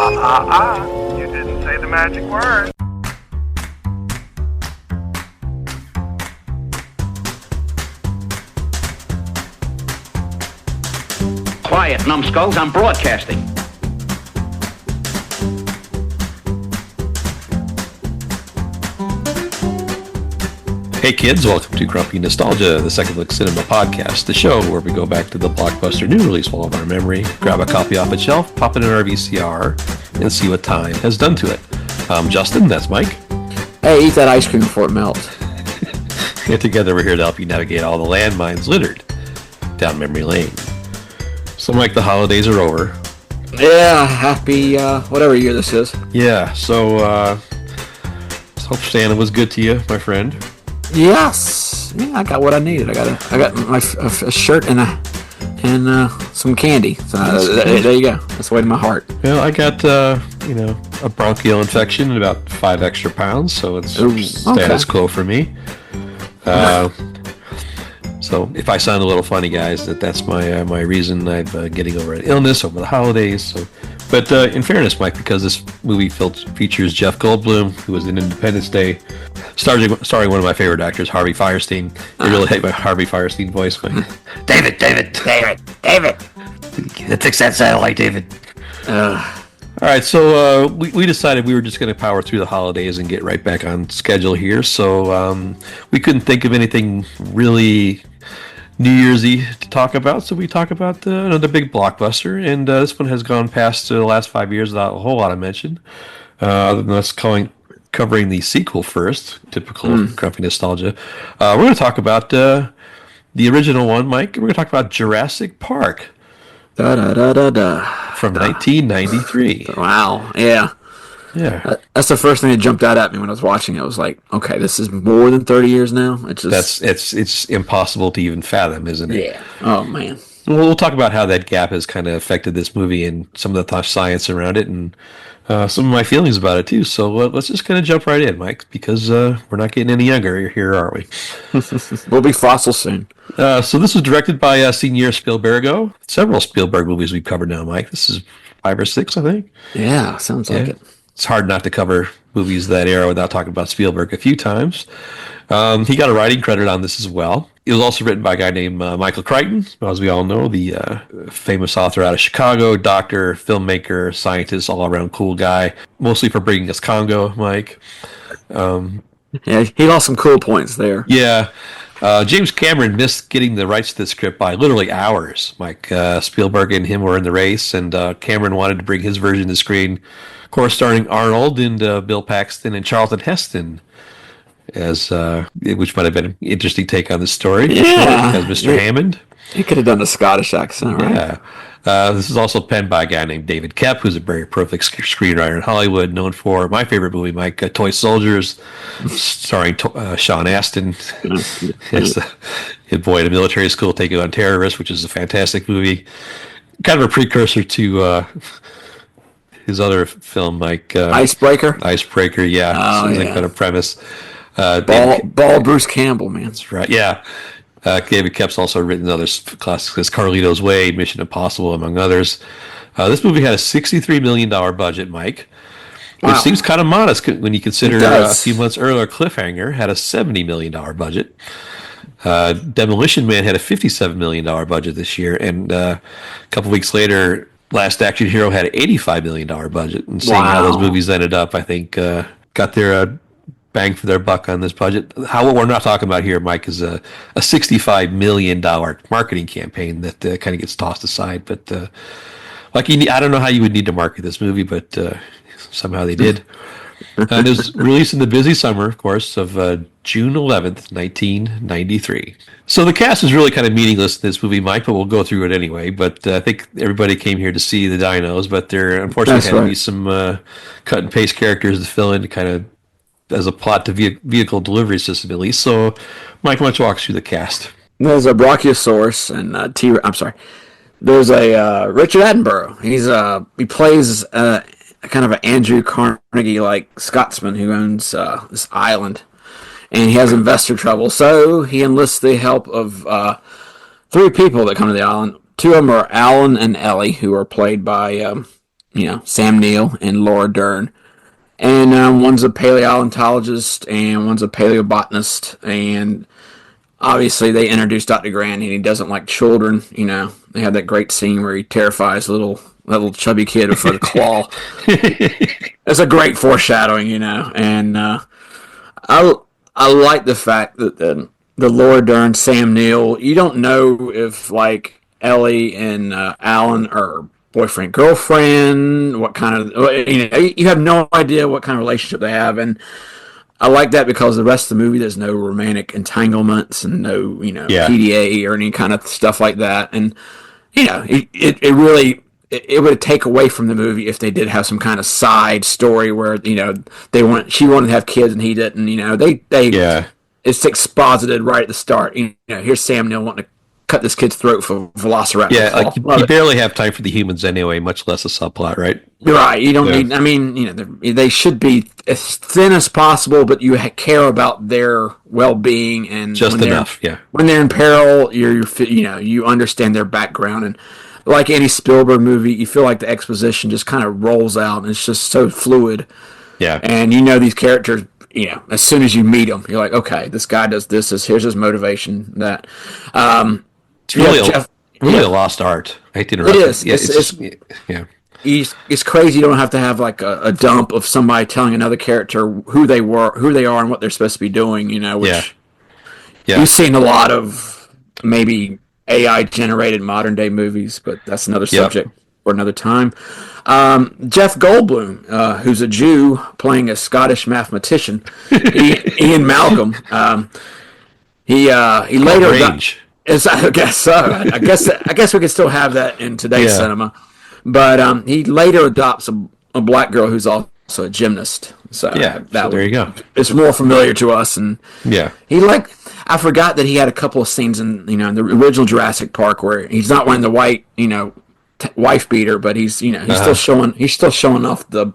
You didn't say the magic word. Quiet, numbskulls, I'm broadcasting. Hey kids, welcome to Grumpy Nostalgia, the Second Look Cinema podcast, the show where we go back to the blockbuster new release wall of our memory, grab a copy off a shelf, pop it in our VCR, and see what time has done to it. I'm Justin, that's Mike. Hey, eat that ice cream before it melts. And together we're here to help you navigate all the landmines littered down memory lane. So Mike, the holidays are over. Yeah, happy, whatever year this is. Yeah, so hope Santa was good to you, my friend. Yes, yeah, I got what I needed. I got a shirt and some candy. So there you go. That's the way to my heart. Well, I got a bronchial infection and about 5 extra pounds, so it's status quo for me. So if I sound a little funny, guys, that's my reason. I'm getting over an illness over the holidays. So, but in fairness, Mike, because this movie features Jeff Goldblum, who was in Independence Day, starring one of my favorite actors, Harvey Fierstein. I really hate my Harvey Fierstein voice. Mike. David. Let's fix that satellite, David. All right, so we decided we were just going to power through the holidays and get right back on schedule here. So we couldn't think of anything really New Year's-y to talk about, so we talk about another big blockbuster, and this one has gone past the last 5 years without a whole lot of mention. Other than us covering the sequel first, typical Grumpy Nostalgia. We're going to talk about the original one, Mike. We're going to talk about Jurassic Park. From 1993. Wow, yeah. Yeah. That's the first thing that jumped out at me when I was watching it. I was like, okay, this is more than 30 years now. It's impossible to even fathom, isn't it? Yeah. Oh, man. We'll talk about how that gap has kind of affected this movie and some of the science around it and some of my feelings about it, too. So let's just kind of jump right in, Mike, because we're not getting any younger here, are we? We'll be fossil soon. So this was directed by Senior Spielbergo. Several Spielberg movies we've covered now, Mike. This is 5 or 6, I think. Yeah, sounds like it. It's hard not to cover movies of that era without talking about Spielberg a few times. He got a writing credit on this as well. It was also written by a guy named Michael Crichton, as we all know, the famous author out of Chicago, doctor, filmmaker, scientist, all-around cool guy, mostly for bringing us Congo, Mike. Yeah, he lost some cool points there. Yeah. James Cameron missed getting the rights to the script by literally hours, Mike. Spielberg and him were in the race, and Cameron wanted to bring his version to the screen, of course, starring Arnold and Bill Paxton and Charlton Heston, which might have been an interesting take on the story. Yeah. As Mr. Hammond. He could have done a Scottish accent, right? Yeah. This is also penned by a guy named David Koepp, who's a very prolific screenwriter in Hollywood, known for my favorite movie, Mike, Toy Soldiers, starring Sean Astin as the boy at a military school taking on terrorists, which is a fantastic movie. Kind of a precursor to his other film, Mike. Icebreaker? Icebreaker, yeah. Oh, Same kind of premise. Ball Bruce Campbell, man. That's right, yeah. David Koepp's also written other classics as Carlito's Way, Mission Impossible, among others. This movie had a $63 million budget, Mike, which seems kind of modest when you consider a few months earlier, Cliffhanger had a $70 million budget. Demolition Man had a $57 million budget this year, and a couple weeks later, Last Action Hero had an $85 million budget. And seeing how those movies ended up, I think got their bang for their buck on this budget. What we're not talking about here, Mike, is a $65 million marketing campaign that kind of gets tossed aside. But I don't know how you would need to market this movie, but somehow they did. And it was released in the busy summer, of course, of June 11th, 1993. So the cast is really kind of meaningless in this movie, Mike, but we'll go through it anyway. But I think everybody came here to see the dinos, but there unfortunately had to be some cut and paste characters to fill in to kind of as a plot to vehicle delivery system, at least. So, Mike, why don't you walk us through the cast? There's a Brachiosaurus and I'm sorry. There's a Richard Attenborough. He plays kind of an Andrew Carnegie-like Scotsman who owns this island, and he has investor trouble. So he enlists the help of 3 people that come to the island. 2 of them are Alan and Ellie, who are played by Sam Neill and Laura Dern. And one's a paleontologist and one's a paleobotanist. And obviously they introduced Dr. Grant, and he doesn't like children. They had that great scene where he terrifies that little chubby kid with a claw. It's a great foreshadowing, And I like the fact that the Laura Dern, Sam Neill, you don't know if like Ellie and Alan are boyfriend girlfriend, what kind of you have no idea what kind of relationship they have. And I like that because the rest of the movie there's no romantic entanglements and no PDA or any kind of stuff like that. And it really it would take away from the movie if they did have some kind of side story where she wanted to have kids and he didn't. It's exposited right at the start. Here's Sam Neill wanting to cut this kid's throat for Velociraptor. Yeah, like you barely have time for the humans anyway, much less a subplot, right? Right. You don't need. I mean, they should be as thin as possible, but you care about their well-being and just enough. Yeah. When they're in peril, you understand their background, and like any Spielberg movie, you feel like the exposition just kind of rolls out, and it's just so fluid. Yeah. And these characters. As soon as you meet them, you're like, okay, this guy does this. Here's his motivation. That. It's really a lost art. I hate to interrupt. It is. It's crazy. You don't have to have like a dump of somebody telling another character who they are, and what they're supposed to be doing. Which you've seen a lot of maybe AI generated modern day movies, but that's another subject for another time. Jeff Goldblum, who's a Jew playing a Scottish mathematician, Ian Malcolm. He later range. I guess so. I guess we could still have that in today's cinema, but he later adopts a black girl who's also a gymnast. So there you go. It's more familiar to us, and I forgot that he had a couple of scenes in in the original Jurassic Park where he's not wearing the white wife beater, but he's still showing off the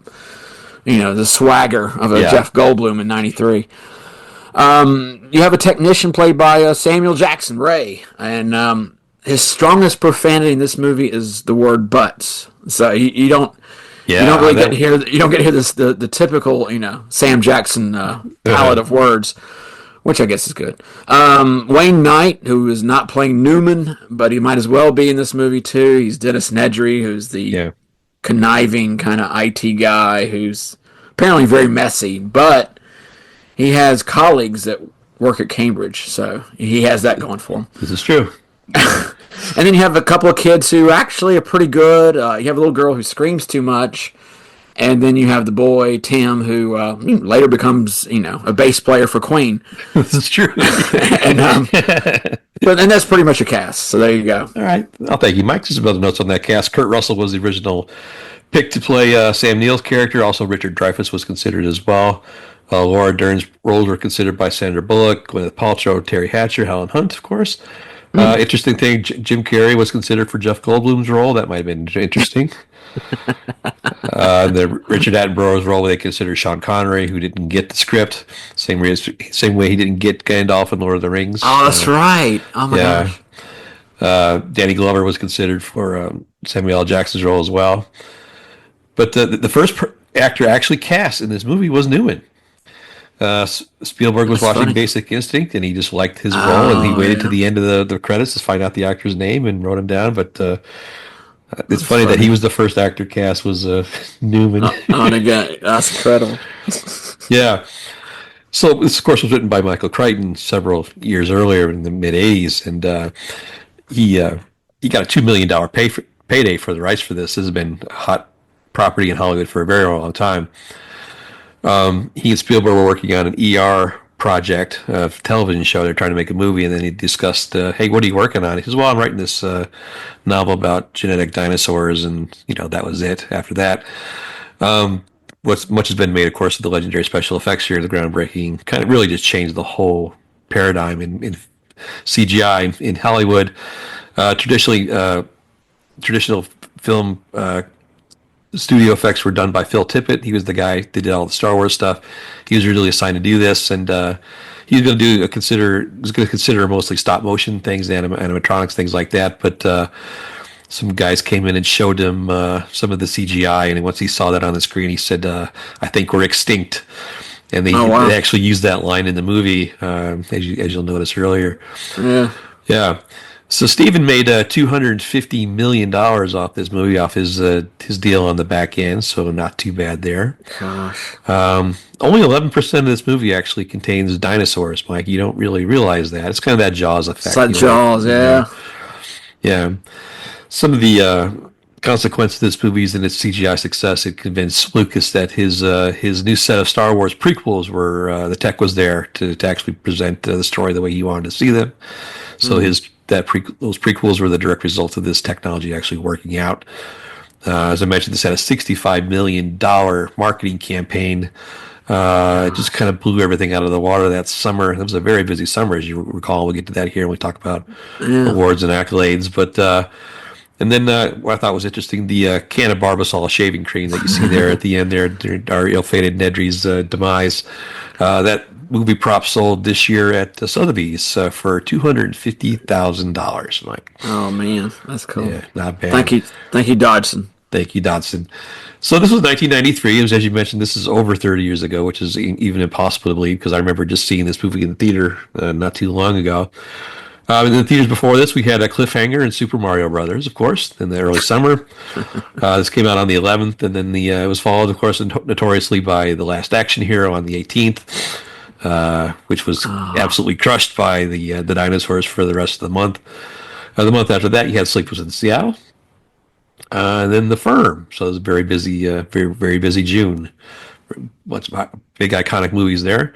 the swagger of a Jeff Goldblum in '93. You have a technician played by Samuel Jackson Ray, and his strongest profanity in this movie is the word "butts." So you don't really get to hear the typical Sam Jackson palette of words, which I guess is good. Wayne Knight, who is not playing Newman, but he might as well be in this movie too. He's Dennis Nedry, who's the conniving kind of IT guy who's apparently very messy, but he has colleagues that work at Cambridge, so he has that going for him. This is true. And then you have a couple of kids who actually are pretty good. You have a little girl who screams too much, and then you have the boy Tim, who later becomes a bass player for Queen. This is true. and that's pretty much a cast. So there you go. All right, I'll thank you, Mike. Just some other notes on that cast. Kurt Russell was the original pick to play Sam Neill's character. Also, Richard Dreyfuss was considered as well. Laura Dern's roles were considered by Sandra Bullock, Gwyneth Paltrow, Terry Hatcher, Helen Hunt, of course. Interesting thing, Jim Carrey was considered for Jeff Goldblum's role. That might have been interesting. The Richard Attenborough's role, they considered Sean Connery, who didn't get the script. Same way he didn't get Gandalf in Lord of the Rings. Oh, that's right. Oh, my gosh. Danny Glover was considered for Samuel L. Jackson's role as well. But the first actor actually cast in this movie was Newman. Spielberg was watching funny. Basic Instinct, and he just liked his role, and he waited to the end of the credits to find out the actor's name and wrote him down. But it's funny that he was the first actor cast was Newman. That's incredible. Yeah. So this, of course, was written by Michael Crichton several years earlier in the mid '80s, and he got a $2 million payday for the rights for this. This has been a hot property in Hollywood for a very long time. He and Spielberg were working on an ER project, a television show. They're trying to make a movie, and then he discussed, hey, what are you working on? He says, well, I'm writing this novel about genetic dinosaurs, and, that was it after that. Much has been made, of course, of the legendary special effects here, the groundbreaking, kind of really just changed the whole paradigm in CGI in Hollywood. Traditional film studio effects were done by Phil Tippett. He was the guy that did all the Star Wars stuff. He was originally assigned to do this, and he was going to consider mostly stop motion things, animatronics, things like that. But some guys came in and showed him some of the CGI, and once he saw that on the screen, he said, "I think we're extinct." And they actually used that line in the movie, as you'll notice earlier. Yeah. Yeah. So Steven made $250 million off this movie, off his deal on the back end, so not too bad there. Gosh. Only 11% of this movie actually contains dinosaurs, Mike. You don't really realize that. It's kind of that Jaws effect. It's like Jaws, yeah. Yeah. Some of the consequence of this movie is in its CGI success. It convinced Lucas that his new set of Star Wars prequels were the tech was there to actually present the story the way he wanted to see them. So those prequels were the direct result of this technology actually working out. As I mentioned, this had a $65 million marketing campaign. It just kind of blew everything out of the water that summer. It was a very busy summer, as you recall. We'll get to that here when we talk about awards and accolades. But and then what I thought was interesting, the can of Barbasol shaving cream that you see there at the end there, our ill-fated Nedry's demise. That movie prop sold this year at Sotheby's for $250,000, Mike. Oh man, that's cool. Yeah, not bad. Thank you, Dodson. Thank you, Dodson. So this was 1993. It was, as you mentioned, this is over 30 years ago, which is even impossible to believe because I remember just seeing this movie in the theater not too long ago. In the theaters before this, we had a Cliffhanger and Super Mario Brothers, of course, in the early summer. This came out on the 11th, and then it was followed, of course, notoriously by The Last Action Hero on the 18th, which was absolutely crushed by the dinosaurs for the rest of the month. The month after that, you had Sleepless in Seattle, and then The Firm. So it was a very busy, very busy June. What's big iconic movies there?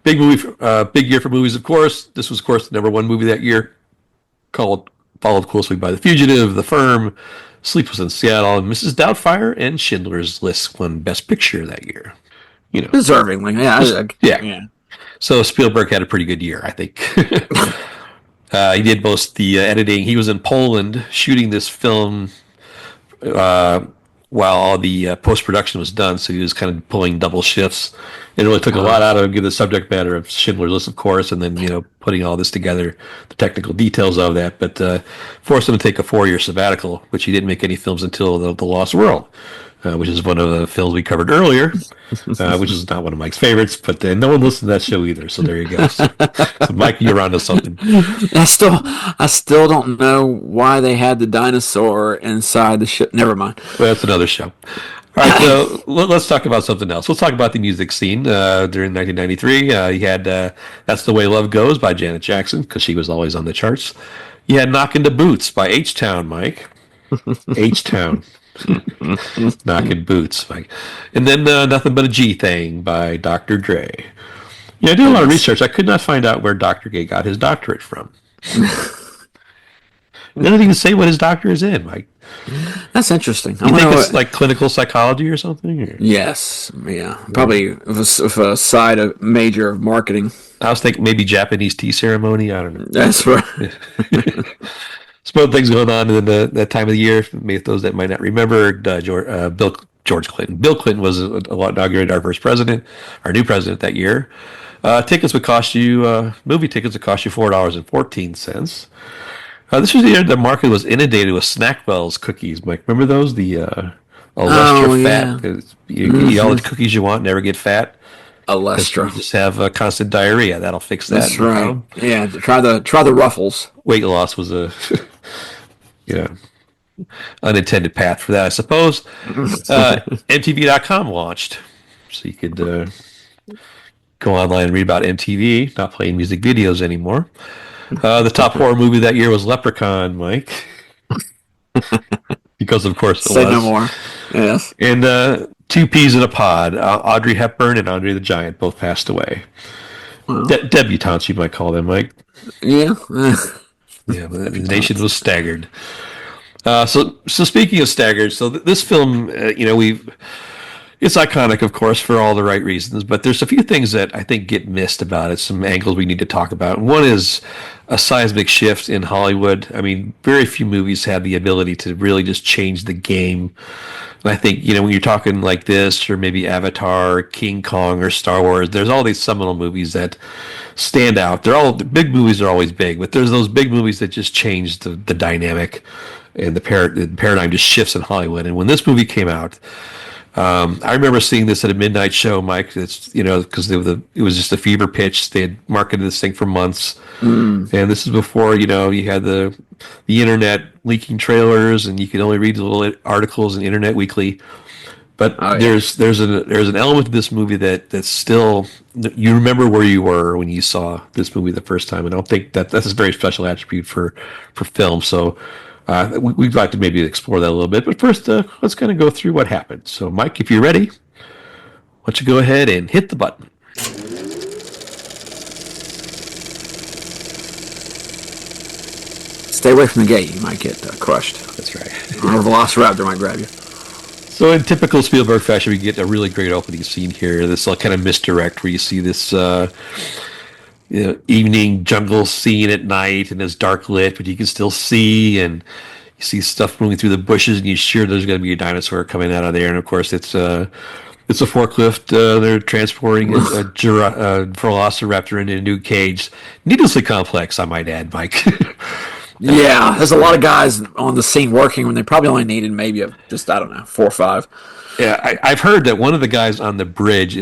Big year for movies, of course. This was, of course, the #1 movie that year, followed closely by The Fugitive, The Firm, Sleepless in Seattle, and Mrs. Doubtfire, and Schindler's List won Best Picture that year. Deservingly, yeah. So Spielberg had a pretty good year, I think. He did most the editing. He was in Poland shooting this film while all the post-production was done, so he was kind of pulling double shifts. It really took a lot out of him, given the subject matter of Schindler's List, of course, and then, putting all this together, the technical details of that, but forced him to take a 4-year sabbatical, which he didn't make any films until The Lost World, which is one of the films we covered earlier, which is not one of Mike's favorites, but no one listened to that show either, so there you go. So Mike, you're onto something. I still don't know why they had the dinosaur inside the ship. Never mind. Well, that's another show. All right, so let's talk about something else. Let's talk about the music scene during 1993. You had That's the Way Love Goes by Janet Jackson, because she was always on the charts. You had Knockin' to Boots by H-Town, Mike. H-Town. Knockin' Boots, Mike. And then Nothing But a G Thing by Dr. Dre. Yeah, I did a lot of research. I could not find out where Dr. Dre got his doctorate from. It doesn't even say what his doctor is in, Mike. That's interesting. You think it's like clinical psychology or something? Or? Yes, yeah, probably with a side of major of marketing. I was thinking maybe Japanese tea ceremony. I don't know. That's right. Some things going on in that time of the year. Maybe those that might not remember, George Clinton. Bill Clinton was inaugurated our first president, our new president that year. Movie tickets would cost you $4.14. This was the year the market was inundated with Snackwell's cookies. Mike, remember those? The Alestra fat. You eat all the cookies you want, never get fat. Alestra. You just have constant diarrhea. That'll fix that. That's right. Yeah, try the Ruffles. Weight loss was a unintended path for that, I suppose. MTV.com launched, so you could go online and read about MTV, not playing music videos anymore. The top horror movie that year was Leprechaun, Mike. Because, of course, it was. Say no more. Yes. And Two Peas in a Pod. Audrey Hepburn and Andre the Giant both passed away. Well, debutantes, you might call them, Mike. Yeah. Yeah, but the nation was staggered. So speaking of staggered, so this film, it's iconic, of course, for all the right reasons, but there's a few things that I think get missed about it, some angles we need to talk about. One is a seismic shift in Hollywood. I mean, very few movies have the ability to really just change the game. And I think, when you're talking like this, or maybe Avatar, King Kong, or Star Wars, there's all these seminal movies that stand out. The big movies are always big, but there's those big movies that just change the dynamic and the paradigm just shifts in Hollywood. And when this movie came out, I remember seeing this at a midnight show, Mike. It's because it was just a fever pitch. They had marketed this thing for months, and this is before you had the internet leaking trailers, and you could only read the little articles in Internet Weekly. But there's an element to this movie that's still, you remember where you were when you saw this movie the first time, and I don't think that's a very special attribute for film. So we'd like to maybe explore that a little bit. But first, let's kind of go through what happened. So, Mike, if you're ready, why don't you go ahead and hit the button. Stay away from the gate. You might get crushed. That's right. Or a velociraptor might grab you. So in typical Spielberg fashion, we get a really great opening scene here. This kind of misdirect where you see this evening jungle scene at night, and it's dark lit, but you can still see, and you see stuff moving through the bushes, and you're sure there's going to be a dinosaur coming out of there. And of course, it's a forklift. They're transporting a velociraptor into a new cage. Needlessly complex, I might add, Mike. Yeah, there's a lot of guys on the scene working when they probably only needed maybe 4 or 5. Yeah, I've heard that one of the guys on the bridge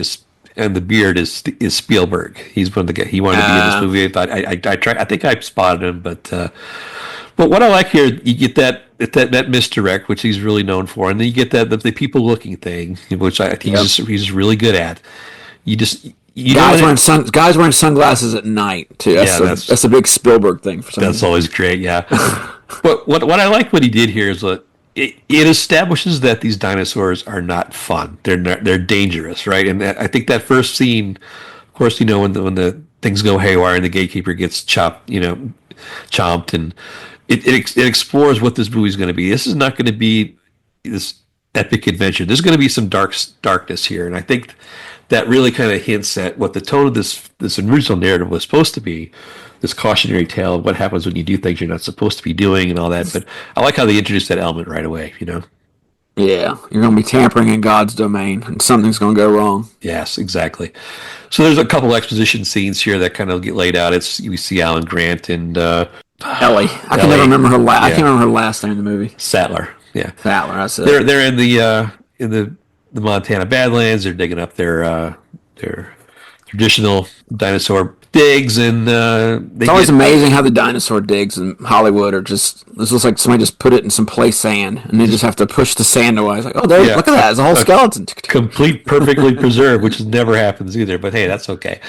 and the beard is Spielberg. He's one of the guys. He wanted to be in this movie. I think I spotted him, but what I like here, you get that misdirect, which he's really known for, and then you get the people looking thing, which I think he's really good at. Guys wearing sunglasses at night too. That's a big Spielberg thing for some reason. That's always great, yeah. But what I like what he did here is that it establishes that these dinosaurs are not fun. They're dangerous, right? And I think that first scene, of course, when the things go haywire and the gatekeeper gets chomped, and it explores what this movie is going to be. This is not going to be this epic adventure. There's going to be some darkness here, and I think that really kind of hints at what the tone of this original narrative was supposed to be, this cautionary tale of what happens when you do things you're not supposed to be doing and all that. But I like how they introduced that element right away, Yeah, you're going to be tampering in God's domain, and something's going to go wrong. Yes, exactly. So there's a couple exposition scenes here that kind of get laid out. We see Alan Grant and Ellie. I can never remember her I can't remember her last name in the movie. Sattler. Yeah, Sattler. That's it. They're in the Montana Badlands. They're digging up their traditional dinosaur digs, and it's always amazing how the dinosaur digs in Hollywood are just. This looks like somebody just put it in some play sand, and they just have to push the sand away. It's like, look at that! It's a whole skeleton, perfectly preserved, which never happens either. But hey, that's okay.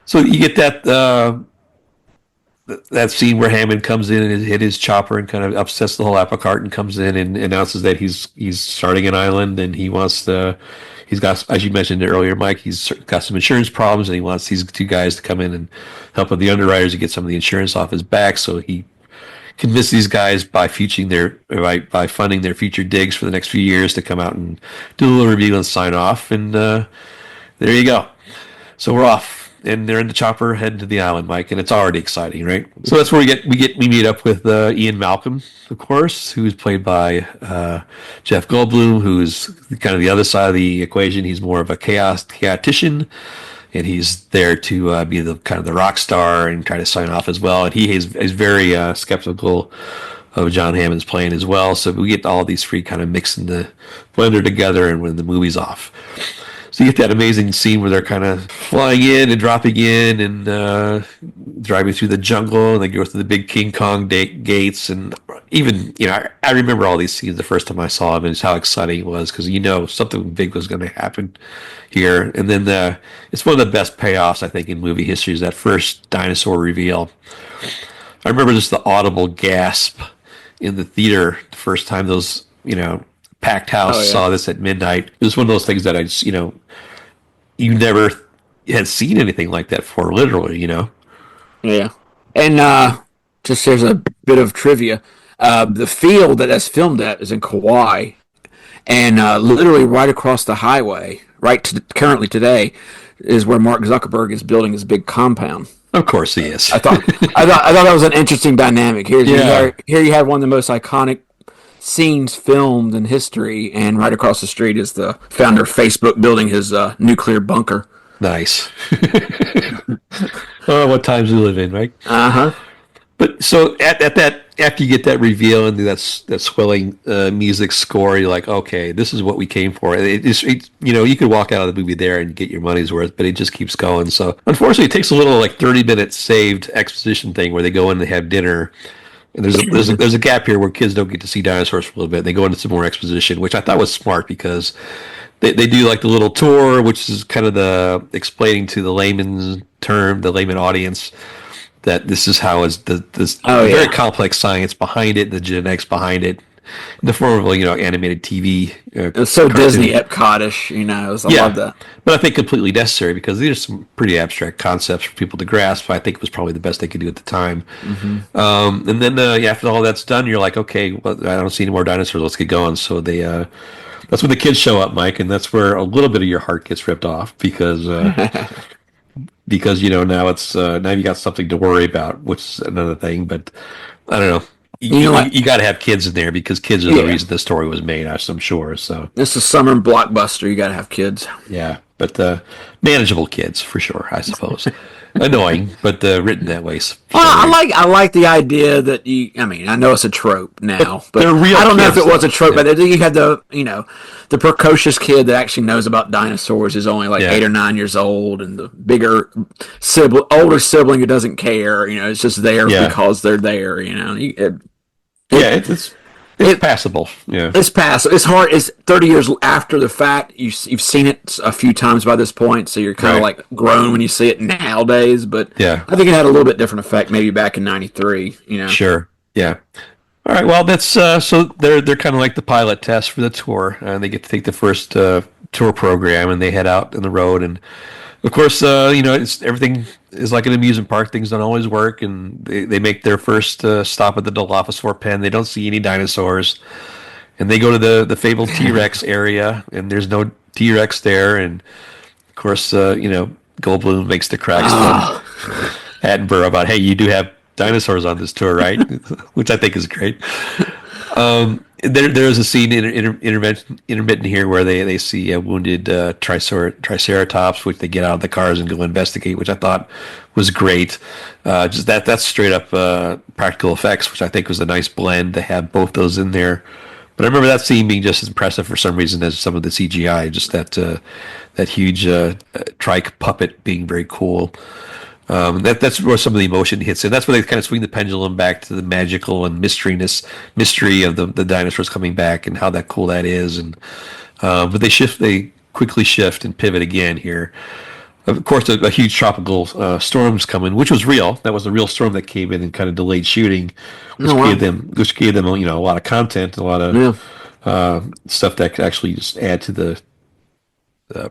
So you get that scene where Hammond comes in and hit his chopper and kind of upsets the whole apple cart and comes in and announces that he's starting an island, and he's got, as you mentioned earlier, Mike, he's got some insurance problems, and he wants these two guys to come in and help with the underwriters to get some of the insurance off his back. So he convinced these guys by funding their future digs for the next few years to come out and do a little review and sign off. And there you go. So we're off. And they're in the chopper heading to the island, Mike, and it's already exciting, right? So that's where we meet up with Ian Malcolm, of course, who's played by Jeff Goldblum, who's kind of the other side of the equation. He's more of a chaotician, and he's there to be the kind of the rock star and try to sign off as well. And he is very skeptical of John Hammond's playing as well. So we get all these three kind of mixed in the blender together, and when the movie's off. So you get that amazing scene where they're kind of flying in and dropping in and driving through the jungle, and they go through the big King Kong gates. And even, I remember all these scenes the first time I saw them, and just how exciting it was, because something big was going to happen here. And then it's one of the best payoffs, I think, in movie history is that first dinosaur reveal. I remember just the audible gasp in the theater the first time those, packed house saw this at midnight. It was one of those things that I just, you never had seen anything like that before, literally, Yeah. And just there's a bit of trivia. The field that that's filmed at is in Kauai, and literally right across the highway, currently today, is where Mark Zuckerberg is building his big compound. Of course he is. I thought that was an interesting dynamic. Here you have one of the most iconic scenes filmed in history, and right across the street is the founder of Facebook building his nuclear bunker. Nice. Oh, what times we live in, right? Uh-huh. But so at that, after you get that reveal and that swelling music score, you're like, okay, this is what we came for. You could walk out of the movie there and get your money's worth, but it just keeps going. So unfortunately, it takes a little like 30-minute saved exposition thing where they go in and they have dinner. And there's a gap here where kids don't get to see dinosaurs for a little bit. They go into some more exposition, which I thought was smart because they do like the little tour, which is kind of the explaining to the layman audience that this is how is this very complex science behind it, the genetics behind it, in the form of animated TV. It was so cartoon. Disney Epcot-ish, I love that. But I think completely necessary because these are some pretty abstract concepts for people to grasp. I think it was probably the best they could do at the time. Mm-hmm. And then after all that's done, you're like, okay, well, I don't see any more dinosaurs. Let's get going. So that's when the kids show up, Mike, and that's where a little bit of your heart gets ripped off because. Because now it's now you got something to worry about, which is another thing. But I don't know. You got to have kids in there because kids are the reason the story was made. I'm sure. So this is summer blockbuster. You got to have kids. Yeah, but manageable kids for sure, I suppose. Annoying, but written that way. I like the idea that I know it's a trope now, but I don't know if it was a trope. But you had the precocious kid that actually knows about dinosaurs is only like 8 or 9 years old, and the older sibling who doesn't care. It's just there because they're there. It's passable. Yeah, it's passable. It's hard. It's 30 years after the fact. You've seen it a few times by this point, so you're kind of like grown when you see it nowadays. But I think it had a little bit different effect maybe back in '93. Sure. Yeah. All right. Well, that's so they're kind of like the pilot test for the tour, and they get to take the first tour program, and they head out on the road, and of course, it's everything is like an amusement park. Things don't always work, and they make their first stop at the Dilophosaur pen. They don't see any dinosaurs, and they go to the fabled T-Rex area, and there's no T-Rex there. And of course, Goldblum makes the cracks to Attenborough about, hey, you do have dinosaurs on this tour, right? Which I think is great. There is a scene intermittent here where they see a wounded Triceratops, which they get out of the cars and go investigate, which I thought was great. Just that's straight up practical effects, which I think was a nice blend to have both those in there. But I remember that scene being just as impressive for some reason as some of the CGI. Just that huge trike puppet being very cool. That's where some of the emotion hits in. That's where they kind of swing the pendulum back to the magical and mystery of the dinosaurs coming back and how that cool that is. And but they quickly shift and pivot again here. Of course, a huge tropical storm's coming, which was real. That was a real storm that came in and kind of delayed shooting, which gave them a lot of content, a lot of stuff that could actually just add to the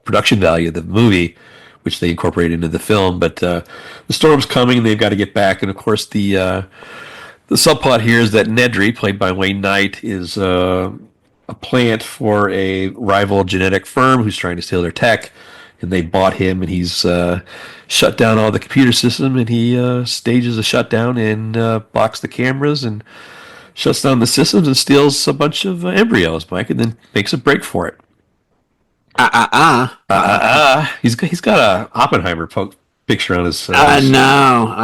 production value of the movie, which they incorporated into the film. But the storm's coming, and they've got to get back. And of course, the subplot here is that Nedry, played by Wayne Knight, is a plant for a rival genetic firm who's trying to steal their tech. And they bought him, and he's shut down all the computer system, and he stages a shutdown and blocks the cameras and shuts down the systems and steals a bunch of embryos, Mike, and then makes a break for it. He's got a Oppenheimer picture on his. I know.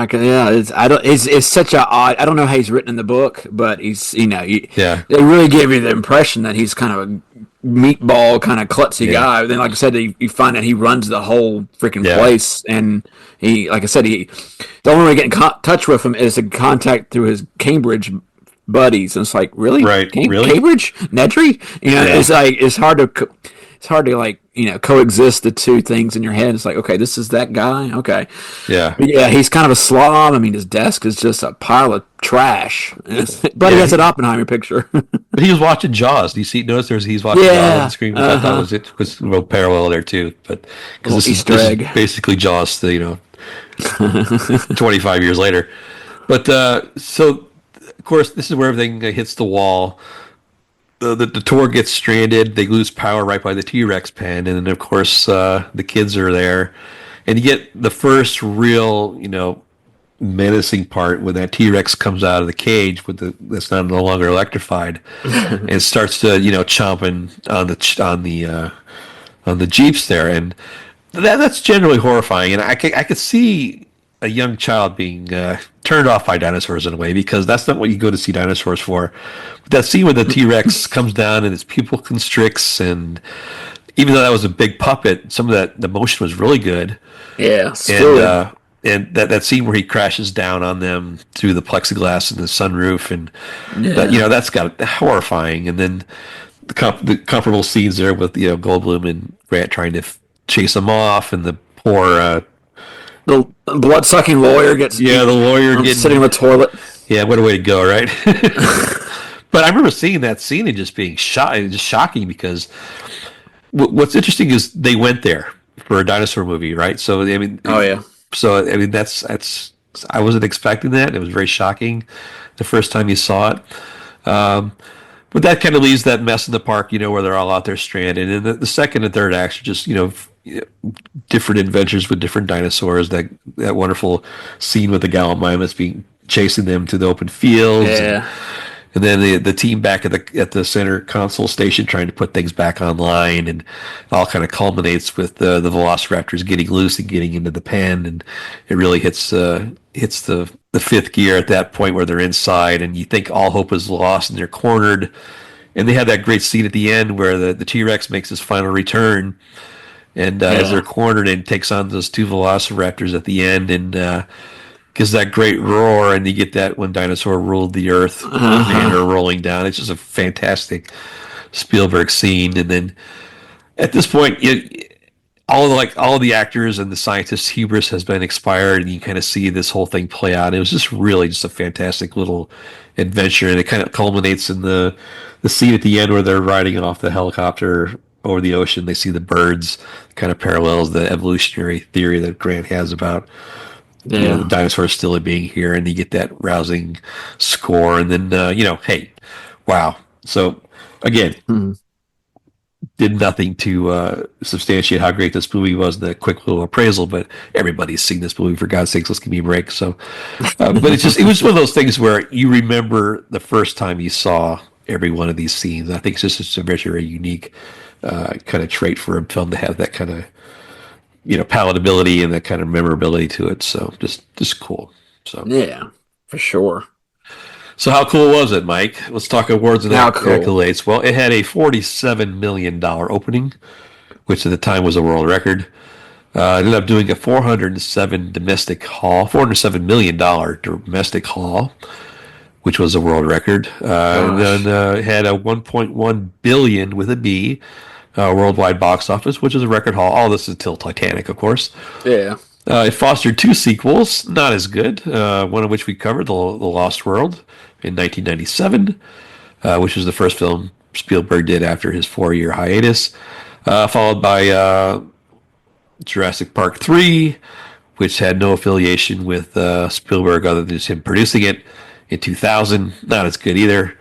It's such a odd. I don't know how he's written in the book, but he's They really give you the impression that he's kind of a meatball kind of klutzy guy. But then, like I said, you find out he runs the whole freaking place, and he, like I said, the only way to get in touch with him is to contact through his Cambridge buddies. And it's like, really, right? Really, Cambridge, Nedry. It's hard to coexist the two things in your head. It's like, okay, this is that guy. Okay. Yeah. But yeah, he's kind of a slob. I mean, his desk is just a pile of trash. But he has an Oppenheimer picture. But he was watching Jaws. Do you notice he's watching Jaws on the screen, which I thought was a real parallel there too. But because this is basically Jaws, 25 years later. But so, of course, this is where everything hits the wall. The tour gets stranded. They lose power right by the T-Rex pen, and then of course the kids are there, and you get the first real menacing part when that T-Rex comes out of the cage that's no longer electrified and starts to chomping on the Jeeps there, and that's generally horrifying. And I could see a young child being turned off by dinosaurs in a way, because that's not what you go to see dinosaurs for. But that scene where the T-Rex comes down and its pupil constricts, and even though that was a big puppet, some of that the motion was really good. Yeah, And that scene where he crashes down on them through the plexiglass in the sunroof, and that's got horrifying. And then the comparable scenes there with Goldblum and Grant trying to chase him off, and the poor the blood-sucking lawyer gets the lawyer getting sitting in the toilet. Yeah, what a way to go, right? But I remember seeing that scene and just being just shocking, because what's interesting is they went there for a dinosaur movie, right? So I mean, that's I wasn't expecting that. It was very shocking the first time you saw it. But that kind of leaves that mess in the park, where they're all out there stranded. And the second and third acts are just, different adventures with different dinosaurs. That wonderful scene with the Gallimimus chasing them to the open fields. Yeah. And then the team back at the center console station trying to put things back online, and it all kind of culminates with the Velociraptors getting loose and getting into the pen, and it really hits the fifth gear at that point where they're inside, and you think all hope is lost and they're cornered. And they had that great scene at the end where the T-Rex makes his final return, and as they're cornered, and takes on those two Velociraptors at the end, and gives that great roar, and you get that "When Dinosaur Ruled the Earth" banner rolling down. It's just a fantastic Spielberg scene. And then at this point, all the actors and the scientists' hubris has been expired, and you kind of see this whole thing play out. It was just really just a fantastic little adventure, and it kind of culminates in the scene at the end where they're riding off the helicopter over the ocean. They see the birds, kind of parallels the evolutionary theory that Grant has about the dinosaurs still being here, and you get that rousing score. And then hey, wow. So again, did nothing to substantiate how great this movie was, the quick little appraisal, but everybody's seen this movie, for God's sakes. Let's give me a break. So but it was one of those things where you remember the first time you saw every one of these scenes. I think it's just a very, very unique kind of trait for a film to have that kind of palatability and that kind of memorability to it. So just cool. So yeah, for sure. So how cool was it, Mike? Let's talk awards and accolades. Well, it had a $47 million opening, which at the time was a world record. It ended up doing a $407 million domestic haul, which was a world record. And then it had a 1.1 billion with a B. Worldwide box office, which is a record haul. All this until Titanic, of course. Yeah. It fostered two sequels, not as good. One of which we covered, The Lost World, in 1997, which was the first film Spielberg did after his 4-year hiatus, followed by Jurassic Park 3, which had no affiliation with Spielberg other than just him producing it, in 2000. Not as good either.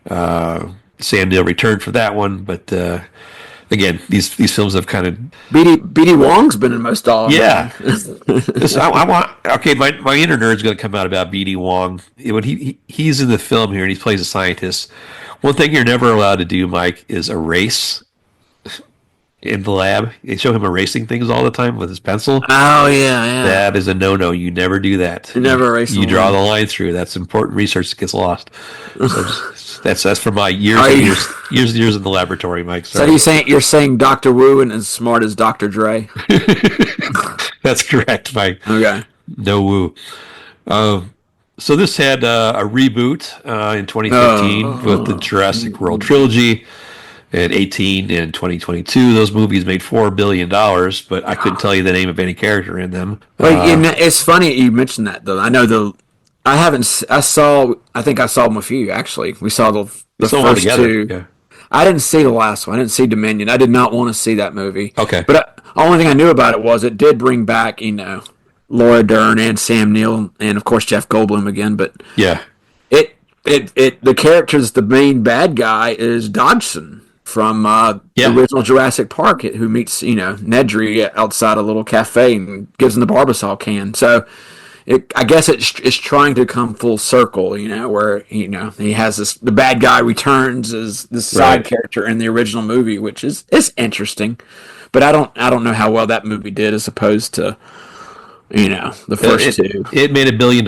Sam Neill returned for that one, but again, these films have kind of BD Wong's been in most all of them. Yeah. My inner nerd's going to come out about BD Wong. When he's in the film here and he plays a scientist, one thing you're never allowed to do, Mike, is erase in the lab. They show him erasing things all the time with his pencil. Oh yeah. That is a no-no. You never do that. You never erase. You draw the line through. That's important research that gets lost. So that's from my years in the laboratory, Mike. Sorry. So you're saying Dr. Wu and as smart as Dr. Dre? That's correct, Mike. Okay. No Wu. So this had a reboot in 2015 with the Jurassic World trilogy. And 18 in 2022, those movies made $4 billion, but I couldn't tell you the name of any character in them. Well, it's funny you mentioned that, though. I know I think I saw them with you, actually. We saw the first two. Yeah. I didn't see the last one. I didn't see Dominion. I did not want to see that movie. Okay. But the only thing I knew about it was it did bring back, Laura Dern and Sam Neill and, of course, Jeff Goldblum again. But yeah, the character's the main bad guy is Dodgson from the original Jurassic Park, who meets, Nedry outside a little cafe and gives him the Barbasol can. So I guess it's trying to come full circle, where, he has the bad guy returns as this side character in the original movie, which is interesting. But I don't know how well that movie did as opposed to, the first two. It made $1 billion.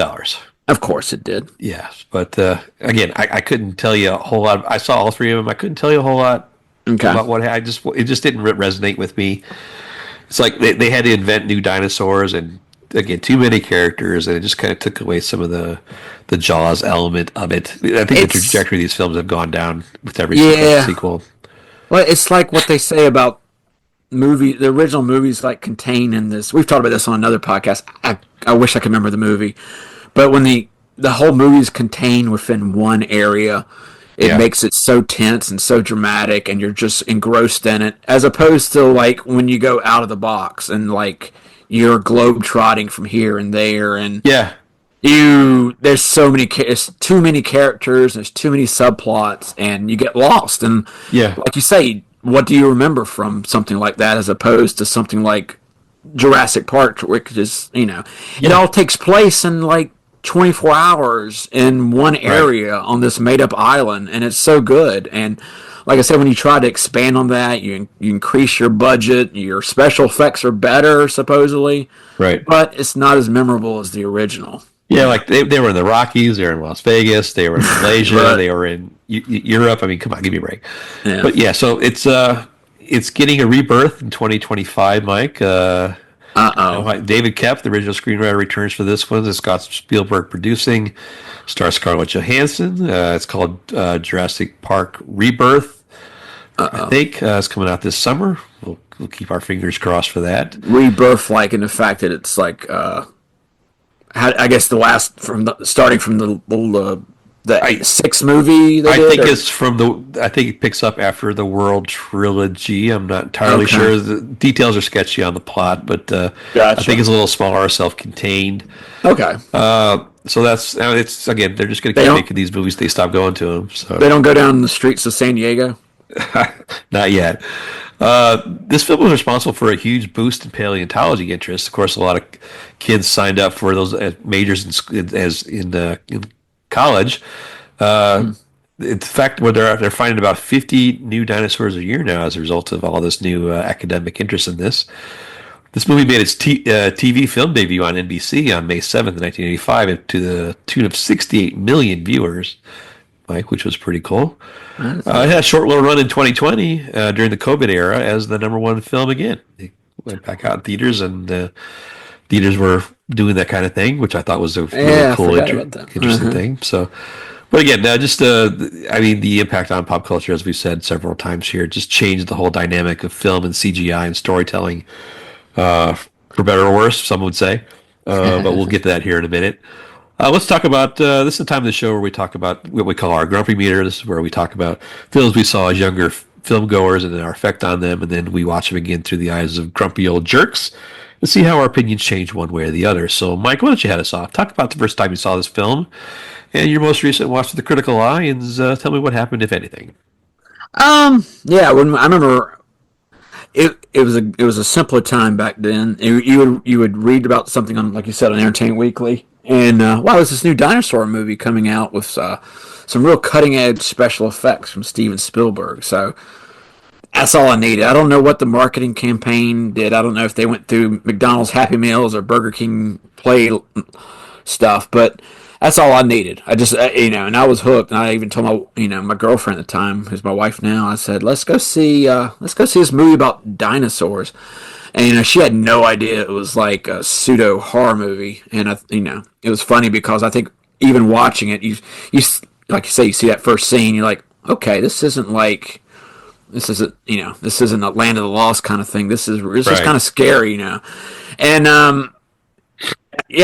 Of course it did. Yes, but again, I couldn't tell you a whole lot. I saw all three of them. I couldn't tell you a whole lot Okay. about what it just didn't resonate with me. It's like they had to invent new dinosaurs, and again, too many characters, and it just kind of took away some of the Jaws element of it. I think the trajectory of these films have gone down with every sequel. Well, it's like what they say about the original movies, like contain in this. We've talked about this on another podcast. I wish I could remember the movie, but when the whole movie is contained within one area, it makes it so tense and so dramatic, and you're just engrossed in it, as opposed to like when you go out of the box and like you're globe trotting from here and there, and there's too many characters, there's too many subplots, and you get lost. And like you say, what do you remember from something like that as opposed to something like Jurassic Park, which is, it all takes place in like 24 hours in one area on this made-up island, and it's so good. And like I said, when you try to expand on that, you increase your budget, your special effects are better, supposedly. Right. But it's not as memorable as the original. Yeah, like they were in the Rockies, they were in Las Vegas, they were in Malaysia, they were in Europe. I mean, come on, give me a break. Yeah. But yeah, so it's getting a rebirth in 2025, Mike. David Koepp, the original screenwriter, returns for this one. It's got Spielberg producing. Stars Scarlett Johansson. It's called Jurassic Park Rebirth. I think it's coming out this summer. We'll keep our fingers crossed for that. Rebirth, like in the fact that it's like, I guess starting from the sixth movie. I think it picks up after the World Trilogy. I'm not entirely sure. The details are sketchy on the plot, but I think it's a little smaller, self-contained. Okay. So it's again, they're just going to keep making these movies. They stop going to them. So they don't go down the streets of San Diego. Not yet. This film was responsible for a huge boost in paleontology interest. Of course, a lot of kids signed up for those majors in college. In fact, they're finding about 50 new dinosaurs a year now as a result of all this new academic interest in this. This movie made its TV film debut on NBC on May 7th, 1985, to the tune of 68 million viewers, Mike, which was pretty cool. It had a short little run in 2020 during the COVID era as the number one film again. It went back out in theaters, and theaters were doing that kind of thing, which I thought was a really cool, interesting thing. So, but again, the impact on pop culture, as we've said several times here, just changed the whole dynamic of film and CGI and storytelling, for better or worse, some would say. But we'll get to that here in a minute. Let's talk about, this is the time of the show where we talk about what we call our Grumpy Meter. This is where we talk about films we saw as younger film goers and our effect on them, and then we watch them again through the eyes of grumpy old jerks and see how our opinions change one way or the other. So, Mike, why don't you head us off? Talk about the first time you saw this film and your most recent watch with a critical eye, and tell me what happened, if anything. When I remember, it was a simpler time back then. You would read about something on, like you said, on Entertainment Weekly, and there's this new dinosaur movie coming out with some real cutting edge special effects from Steven Spielberg. So that's all I needed. I don't know what the marketing campaign did. I don't know if they went through McDonald's Happy Meals or Burger King Play stuff, but that's all I needed. I just, and I was hooked. And I even told my girlfriend at the time, who's my wife now, I said, let's go see this movie about dinosaurs. And she had no idea it was like a pseudo horror movie. And it was funny because I think even watching it, you like you say, you see that first scene, you're like, okay, this isn't a Land of the Lost kind of thing. This is kind of scary, And I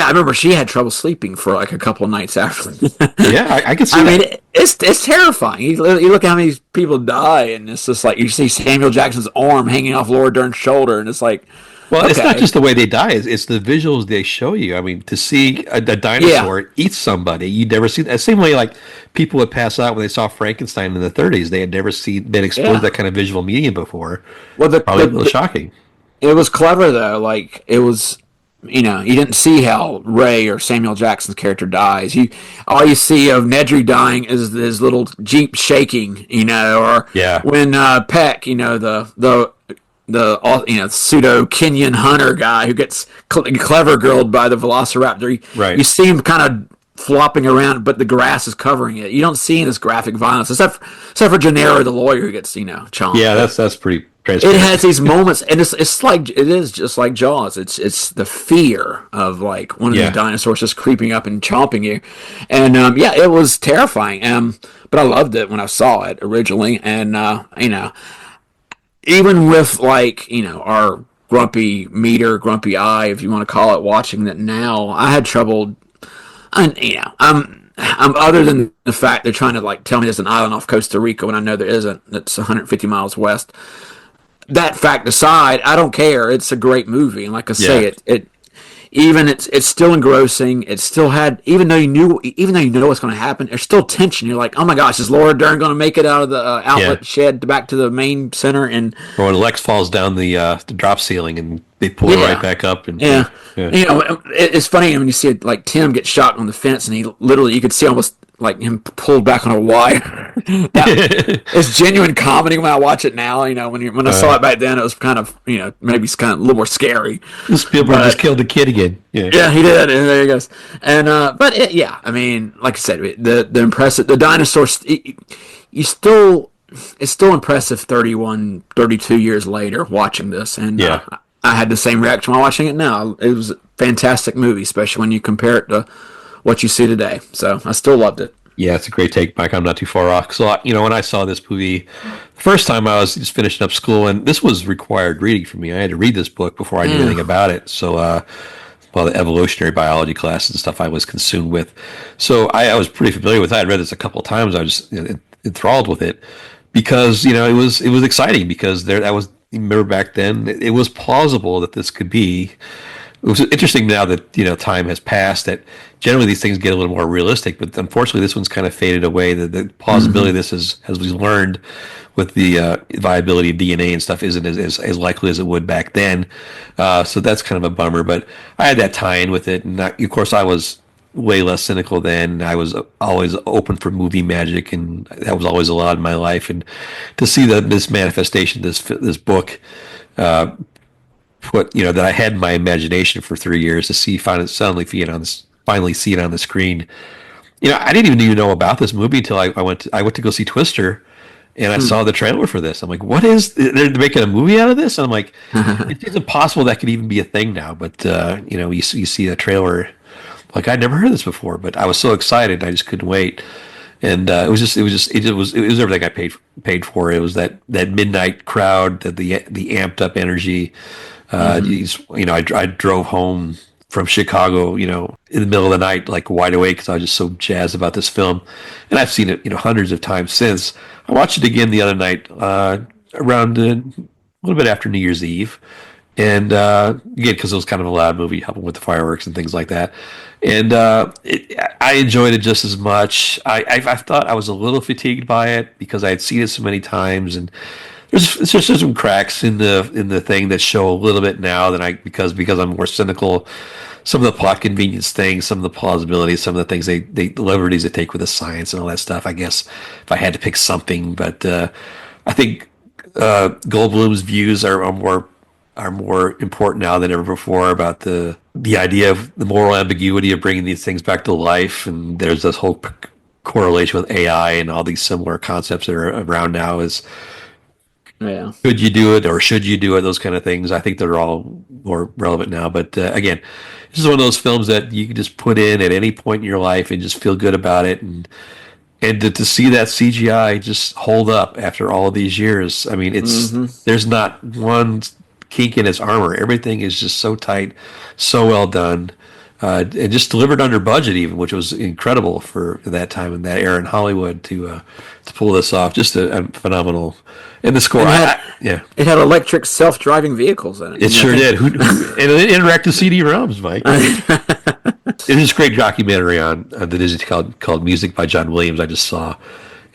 remember she had trouble sleeping for like a couple of nights after. I can see. I mean, it's terrifying. You look at how many people die, and it's just like you see Samuel Jackson's arm hanging off Laura Dern's shoulder, and it's like, well, it's not just the way they die; it's the visuals they show you. I mean, to see a dinosaur eat somebody, you'd never see that. Same way, like people would pass out when they saw Frankenstein in the 30s; they had never been exposed to that kind of visual medium before. Well, probably a little shocking. It was clever though. Like it was. You didn't see how Ray or Samuel Jackson's character dies. All you see of Nedry dying is his little Jeep shaking, or when Peck, the pseudo Kenyan hunter guy who gets clever girled by the Velociraptor. You see him kind of flopping around, but the grass is covering it. You don't see this graphic violence, except for Gennaro, the lawyer, who gets chomped. Yeah, that's pretty It transparent. has these moments, and it's like it is just like Jaws. It's the fear of like one of these dinosaurs just creeping up and chomping you, and it was terrifying. But I loved it when I saw it originally, and even with our grumpy eye, if you want to call it, watching that now, I had trouble. And I'm other than the fact they're trying to tell me there's an island off Costa Rica when I know there isn't. That's 150 miles west. That fact aside, I don't care. It's a great movie, and like I say, it's still engrossing. It still had, even though you know what's going to happen, there's still tension. You're like, oh my gosh, is Laura Dern going to make it out of the outlet shed back to the main center? And or when Lex falls down the drop ceiling and they pull it right back up. And it's funny when you see it, like Tim get shot on the fence, and he literally, you could see almost like him pulled back on a wire. It's genuine comedy when I watch it now. When I saw it back then, it was kind of maybe it's kind of a little more scary. Spielberg just killed the kid again. Yeah, he did. And there he goes. And I mean, like I said, the impressive, the dinosaurs. It's still impressive 31, 32 years later watching this, and I had the same reaction while watching it now. It was a fantastic movie, especially when you compare it to what you see today. So I still loved it. Yeah, it's a great take, Mike. I'm not too far off. So, when I saw this movie, the first time I was just finishing up school, and this was required reading for me. I had to read this book before I knew anything about it. So, the evolutionary biology classes and stuff I was consumed with. So I was pretty familiar with it. I had read this a couple of times. I was just enthralled with it because, it was exciting because remember back then, it was plausible that this could be. It was interesting now that time has passed that generally these things get a little more realistic, but unfortunately this one's kind of faded away. The plausibility of this is, as we learned with the viability of DNA and stuff, isn't as likely as it would back then. So that's kind of a bummer. But I had that tie-in with it, and of course I was way less cynical then. I was always open for movie magic, and that was always allowed in my life. And to see this manifestation, this book. That I had in my imagination for 3 years to finally see it on the screen. I didn't even know about this movie until I went to go see Twister, and I saw the trailer for this. I'm like, what is they're making a movie out of this? And I'm like, it's impossible that could even be a thing now. But you see a trailer, like I'd never heard of this before, but I was so excited I just couldn't wait. And it was everything I paid for. It was that midnight crowd, the amped up energy. I drove home from Chicago, in the middle of the night, like wide awake, because I was just so jazzed about this film. And I've seen it, hundreds of times since. I watched it again the other night, around a little bit after New Year's Eve. And again, because it was kind of a loud movie, helping with the fireworks and things like that. And I enjoyed it just as much. I thought I was a little fatigued by it because I had seen it so many times, and there's just some cracks in the thing that show a little bit now that because I'm more cynical. Some of the plot convenience things, some of the plausibility, some of the things the liberties they take with the science and all that stuff. I guess if I had to pick something, but I think Goldblum's views are more important now than ever before about the idea of the moral ambiguity of bringing these things back to life. And there's this whole correlation with AI and all these similar concepts that are around now could you do it or should you do it? Those kind of things. I think they're all more relevant now. But again, this is one of those films that you can just put in at any point in your life and just feel good about it. And to see that CGI just hold up after all of these years. I mean, there's not one kink in its armor. Everything is just so tight, so well done, and just delivered under budget even, which was incredible for that time and that era in Hollywood to pull this off. Just a phenomenal. And the score, it had electric self-driving vehicles in it. It sure did. And interactive CD-ROMs, Mike. There's this great documentary on the Disney called Music by John Williams I just saw.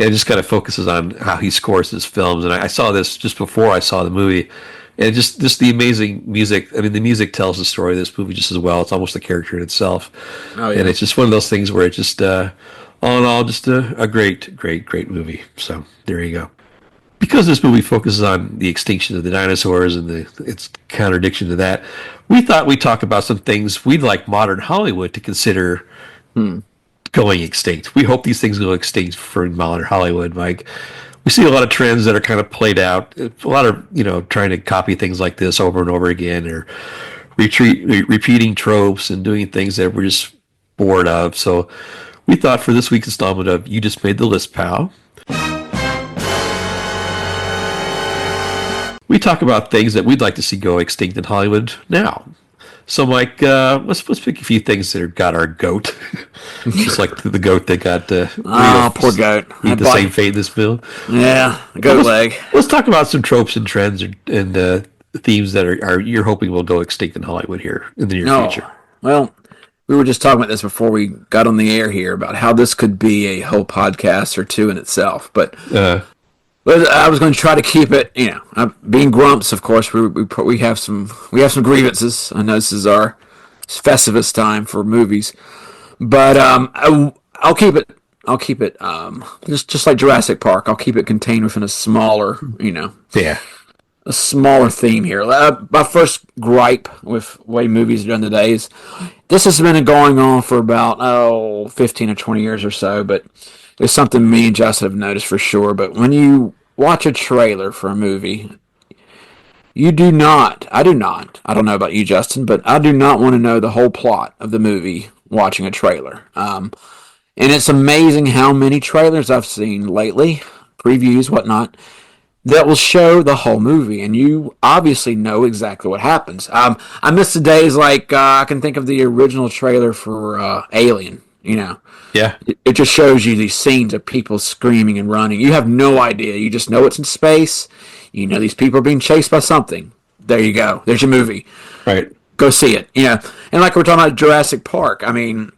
And it just kind of focuses on how he scores his films. And I saw this just before I saw the movie. And just the amazing music. I mean, the music tells the story of this movie just as well. It's almost a character in itself. Oh, yeah. And it's just one of those things where it just, all in all, just a great, great, great movie. So there you go. Because this movie focuses on the extinction of the dinosaurs and its contradiction to that, we thought we'd talk about some things we'd like modern Hollywood to consider going extinct. We hope these things go extinct for modern Hollywood, Mike. We see a lot of trends that are kind of played out. A lot of, trying to copy things like this over and over again, or repeating tropes and doing things that we're just bored of. So we thought for this week's installment of You Just Made the List, Pal, we talk about things that we'd like to see go extinct in Hollywood now. So, Mike, let's pick a few things that got our goat, just like the goat that got. Poor goat. Eat the same fate in this film. Yeah, goat leg. Let's talk about some tropes and trends and themes that are you're hoping will go extinct in Hollywood here in the near future. Well, we were just talking about this before we got on the air here about how this could be a whole podcast or two in itself, but. I was going to try to keep it, being grumps. Of course, we have some grievances. I know this is our Festivus time for movies, but I'll keep it. Just like Jurassic Park, I'll keep it contained within a smaller, a smaller theme here. My first gripe with the way movies are done today is this has been going on for about 15 or 20 years or so, but. It's something me and Justin have noticed for sure, but when you watch a trailer for a movie, I do not, I don't know about you, Justin, but I do not want to know the whole plot of the movie watching a trailer. And it's amazing how many trailers I've seen lately, previews, whatnot, that will show the whole movie, and you obviously know exactly what happens. I miss the days like I can think of the original trailer for Alien, Yeah. It just shows you these scenes of people screaming and running. You have no idea. You just know it's in space. You know these people are being chased by something. There you go. There's your movie. Right. Go see it. And like we're talking about Jurassic Park, I don't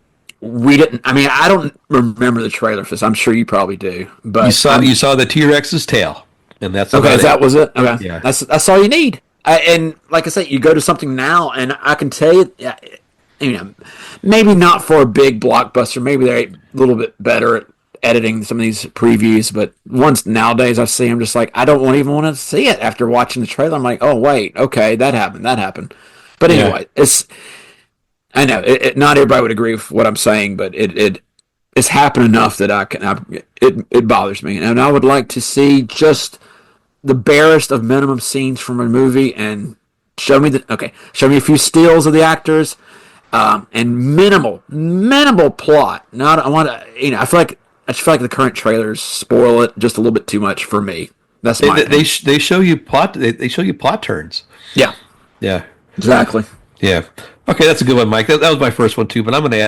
remember the trailer for this. I'm sure you probably do. But you saw the T-Rex's tail, and that's okay. That was it. Okay. Yeah. That's all you need. And like I said, you go to something now, and I can tell you. Maybe not for a big blockbuster. Maybe they're a little bit better at editing some of these previews. But once nowadays I see them, just like I don't even want to see it after watching the trailer. I'm like, oh wait, okay, that happened. But anyway, I know not everybody would agree with what I'm saying, but it's happened enough that it bothers me, and I would like to see just the barest of minimum scenes from a movie and show me a few stills of the actors. And minimal plot. I feel like the current trailers spoil it just a little bit too much for me. That's my opinion. They show you plot. They show you plot turns. Yeah. Yeah. Exactly. Yeah. Okay, that's a good one, Mike. That was my first one too. But I'm gonna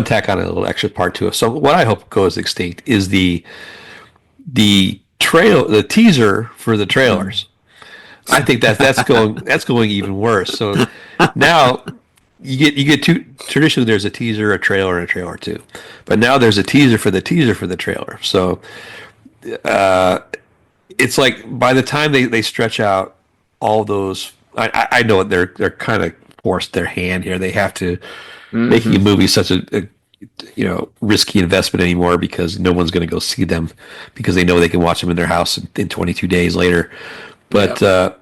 tack on a little extra part to it. So what I hope goes extinct is the teaser for the trailers. I think that's going even worse. So now. You get two. Traditionally, there's a teaser, a trailer, and a trailer too. But now there's a teaser for the trailer. So it's like by the time they stretch out all those, I know they're kind of forced their hand here. They have to making a movie such a risky investment anymore because no one's going to go see them because they know they can watch them in their house in 22 days later. But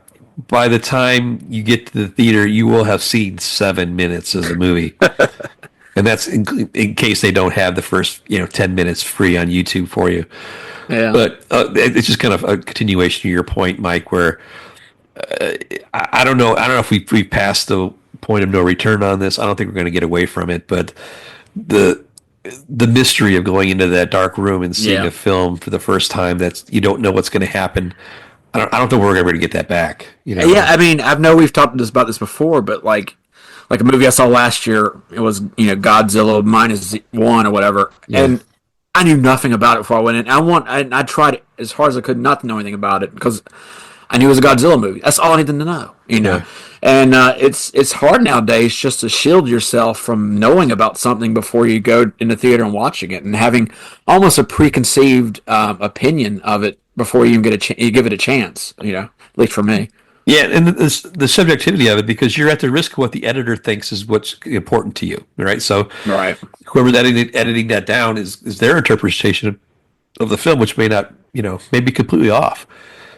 by the time you get to the theater, you will have seen 7 minutes of the movie. And that's in case they don't have the first 10 minutes free on YouTube for you. Yeah. But it's just kind of a continuation of your point, Mike, where I don't know if we've passed the point of no return on this. I don't think we're going to get away from it. But the mystery of going into that dark room and seeing a film for the first time you don't know what's going to happen. I don't think we're ever going to get that back. Yeah, I know we've talked about this before, but like a movie I saw last year, it was Godzilla -1 or whatever, and I knew nothing about it before I went in. I tried as hard as I could not to know anything about it because I knew it was a Godzilla movie. That's all I needed to know, Yeah. And it's hard nowadays just to shield yourself from knowing about something before you go in the theater and watching it, and having almost a preconceived opinion of it before you even you give it a chance. At least for me. Yeah, and the subjectivity of it, because you're at the risk of what the editor thinks is what's important to you, right? So, whoever's editing that down is their interpretation of the film, which may not, may be completely off.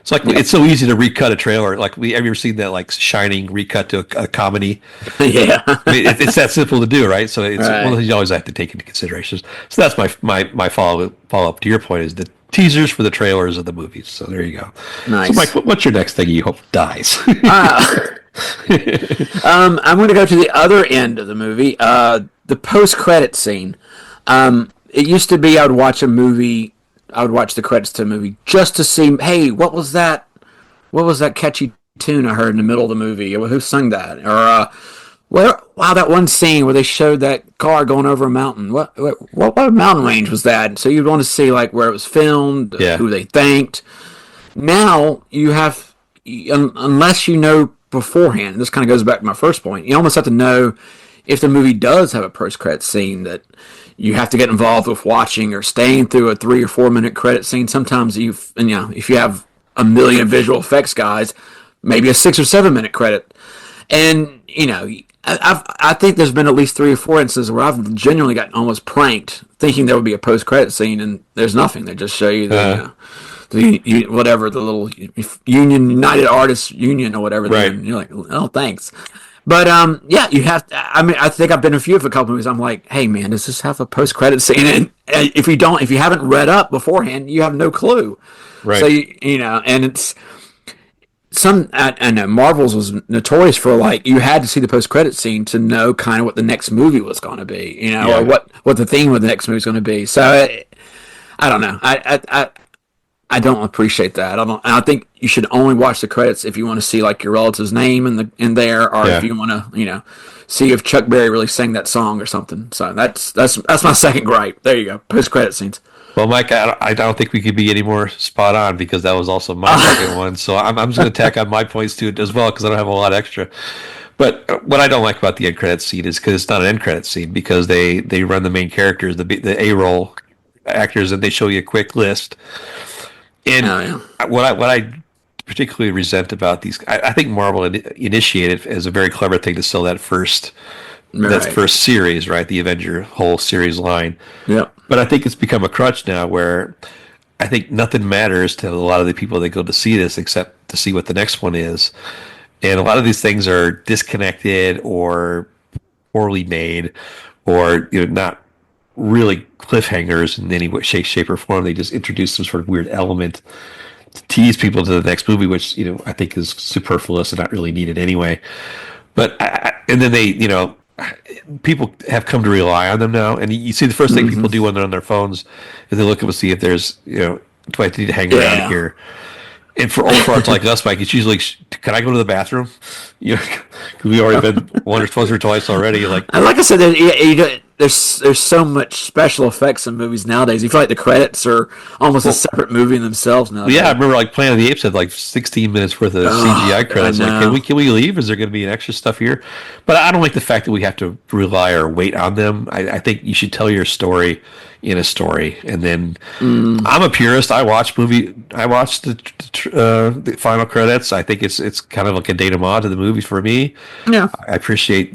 It's like it's so easy to recut a trailer. Like have you ever seen that like Shining recut to a comedy? Yeah. I mean, it's that simple to do, right? So it's Right. one of the things you always have to take into consideration. So that's my follow up to your point is the teasers for the trailers of the movies. So there you go. Nice. So Mike, what's your next thing you hope dies? I'm going to go to the other end of the movie, the post-credit scene. It used to be I would watch a movie, I would watch the credits to a movie just to see, hey, what was that? What was that catchy tune I heard in the middle of the movie? Who sung that? Or wow, that one scene where they showed that car going over a mountain. What mountain range was that? So you'd want to see like where it was filmed, who they thanked. Now you have, unless you know beforehand, this kind of goes back to my first point, you almost have to know if the movie does have a post-credit scene that you have to get involved with watching or staying through a 3 or 4 minute credit scene. Sometimes if you have a million visual effects guys, maybe a 6 or 7 minute credit. And I think there's been at least 3 or 4 instances where I've genuinely gotten almost pranked thinking there would be a post-credit scene and there's nothing. They just show you the whatever, the little United Artists Union or whatever. Right. And you're like, oh, thanks. But you have to, I think I've been a few of a couple movies. I'm like, hey man, does this have a post-credit scene? And if you haven't read up beforehand, you have no clue. Right. So and it's I know Marvel's was notorious for like you had to see the post-credit scene to know kind of what the next movie was going to be, or what the theme of the next movie is going to be. So I don't know. I don't appreciate that. I think you should only watch the credits if you want to see like your relative's name in there, or if you want to, see if Chuck Berry really sang that song or something. So that's my second gripe. There you go. Post-credit scenes. Well, Mike, I don't think we could be any more spot on because that was also my second one. So I'm just going to tack on my points to it as well because I don't have a lot extra. But what I don't like about the end credit scene is because it's not an end credit scene because they run the main characters, the A-roll actors, and they show you a quick list. And what I particularly resent about these, I think Marvel initiated as a very clever thing to sell that first series, right? The Avenger whole series line. Yeah. But I think it's become a crutch now where I think nothing matters to a lot of the people that go to see this except to see what the next one is. And a lot of these things are disconnected or poorly made or not really cliffhangers in any way, shape, or form. They just introduce some sort of weird element to tease people to the next movie, which I think is superfluous and not really needed anyway. But and then they, people have come to rely on them now. And you see the first thing people do when they're on their phones is they look up and see if there's, do I need to hang around here? And for old farts like us, Mike, it's usually, can I go to the bathroom? Because we already been once or twice already. Like I said, there's so much special effects in movies nowadays. You feel like the credits are almost a separate movie in themselves now. Yeah, I remember like Planet of the Apes had like 16 minutes worth of CGI credits. Like, can we leave? Is there going to be an extra stuff here? But I don't like the fact that we have to rely or wait on them. I think you should tell your story in a story, and then I'm a purist. I watch the final credits. I think it's kind of like a denouement to the movie for me. Yeah, I appreciate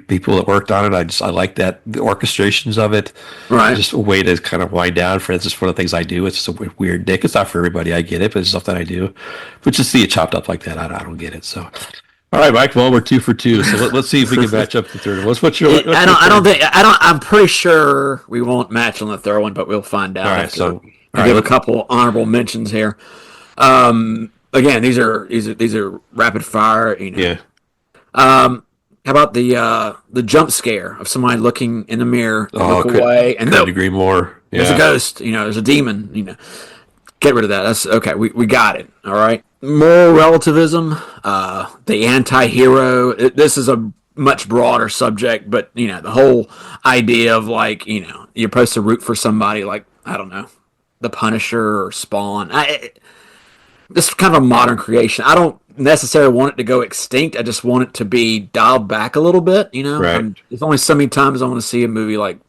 people that worked on it. I like that the orchestrations of it. Right, just a way to kind of wind down. For instance, one of the things I do. It's just a weird dick. It's not for everybody. I get it, but it's something I do. But just see it chopped up like that, I don't get it. So. All right, Mike. Well, we're 2 for 2, so let's see if we can match up the third one. I'm pretty sure we won't match on the third one, but we'll find out. All right, so I'll give a couple honorable mentions here. Again, these are rapid fire. Yeah. How about the jump scare of somebody looking in the mirror, look away, and couldn't agree more. Yeah. There's a ghost. There's a demon. Get rid of that. That's okay. We got it. All right. Moral relativism, the anti-hero. This is a much broader subject, but the whole idea of like you're supposed to root for somebody like I don't know, the Punisher or Spawn. This is kind of a modern creation. I don't necessarily want it to go extinct. I just want it to be dialed back a little bit. Right. There's only so many times I want to see a movie like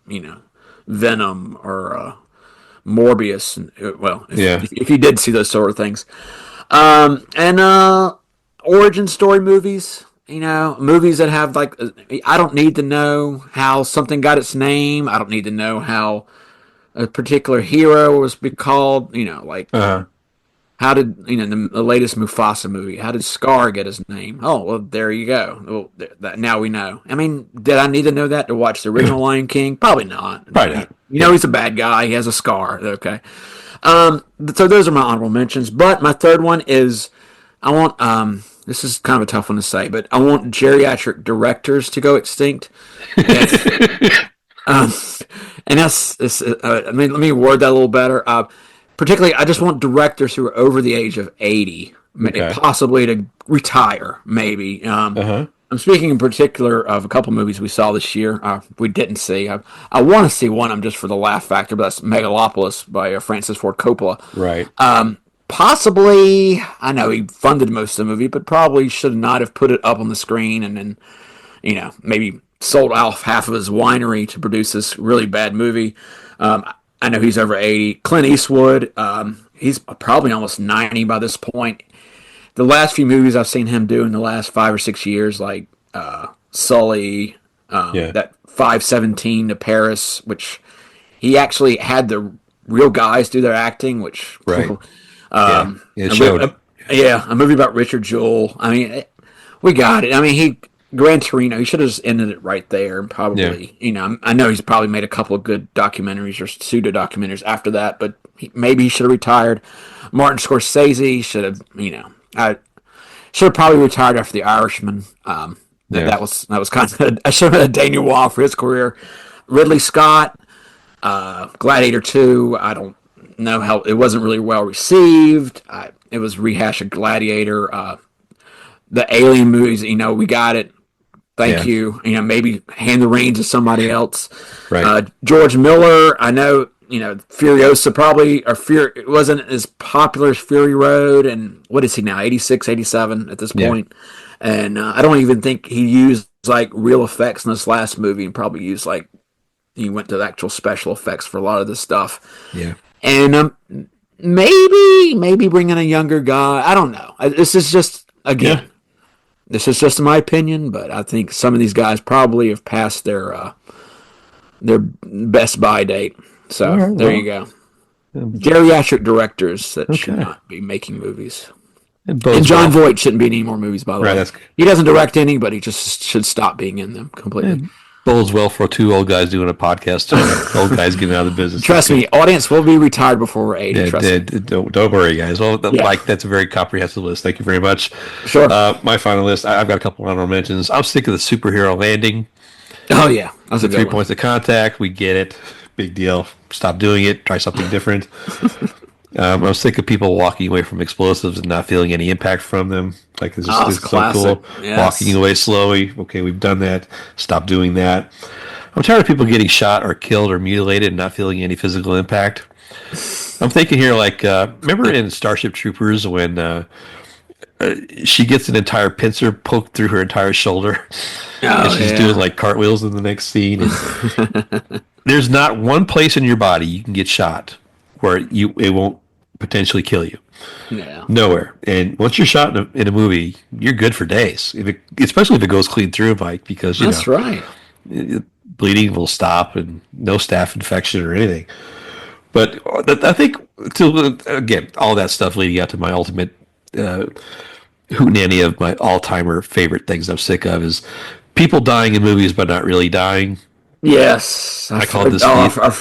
Venom or Morbius. If you did see those sort of things. And origin story movies, movies that have like, I don't need to know how something got its name. I don't need to know how a particular hero was called, How did the latest Mufasa movie? How did Scar get his name? Oh, well, there you go. Well, now we know. I mean, did I need to know that to watch the original Lion King? Probably not. Probably not. He's a bad guy. He has a scar. Okay. So those are my honorable mentions. But my third one is I want. This is kind of a tough one to say, but I want geriatric directors to go extinct. Um, and that's I mean, let me word that a little better. Particularly, I just want directors who are over the age of 80, possibly to retire, maybe. I'm speaking in particular of a couple movies we saw this year. We didn't see. I want to see one of them just for the laugh factor, but that's Megalopolis by Francis Ford Coppola. Right. Possibly, I know he funded most of the movie, but probably should not have put it up on the screen and then, maybe sold off half of his winery to produce this really bad movie. I know he's over 80. Clint Eastwood, he's probably almost 90 by this point. The last few movies I've seen him do in the last 5 or 6 years, like Sully, that 517 to Paris, which he actually had the real guys do their acting, which right. It showed. A movie about Richard Jewell. I mean, we got it. I mean, Gran Torino, he should have just ended it right there, and probably, I know he's probably made a couple of good documentaries or pseudo documentaries after that, but maybe he should have retired. Martin Scorsese should have, I should have probably retired after The Irishman. That was kind of I should have had a denouement for his career. Ridley Scott, Gladiator 2. I don't know how it wasn't really well received. It was rehash of Gladiator. The Alien movies, we got it. Thank you. Maybe hand the reins to somebody else. Right. George Miller, I know, Furiosa probably, it wasn't as popular as Fury Road, and what is he now, 86, 87 at this point? And I don't even think he used, real effects in this last movie, and probably used, he went to the actual special effects for a lot of this stuff. Yeah. And maybe bring in a younger guy. I don't know. This is just, again, this is just my opinion, but I think some of these guys probably have passed their best buy date. So there you go. Geriatric directors that should not be making movies. And John Voight shouldn't be in any more movies, by the way. He doesn't direct any, but he just should stop being in them completely. Bodes well for two old guys doing a podcast. Old guys getting out of the business. Trust me, audience will be retired before we're 80. Don't worry, guys. Well, that's a very comprehensive list. Thank you very much. Sure. My final list, I've got a couple honorable mentions. I'm sick of the superhero landing. Oh, yeah. That's the 3 points of contact. We get it. Big deal. Stop doing it. Try something different. I'm sick of people walking away from explosives and not feeling any impact from them. This is so cool. Yes. Walking away slowly. Okay, we've done that. Stop doing that. I'm tired of people getting shot or killed or mutilated and not feeling any physical impact. I'm thinking here, remember in Starship Troopers when she gets an entire pincer poked through her entire shoulder, and she's doing cartwheels in the next scene. And there's not one place in your body you can get shot where it won't potentially kill you. Yeah. Nowhere. And once you're shot in a movie, you're good for days. Especially if it goes clean through, Mike, because that's right. Bleeding will stop and no staph infection or anything. But I think, again, all that stuff leading out to my ultimate hootenanny of my all-timer favorite things I'm sick of is people dying in movies but not really dying. Yes, I call this.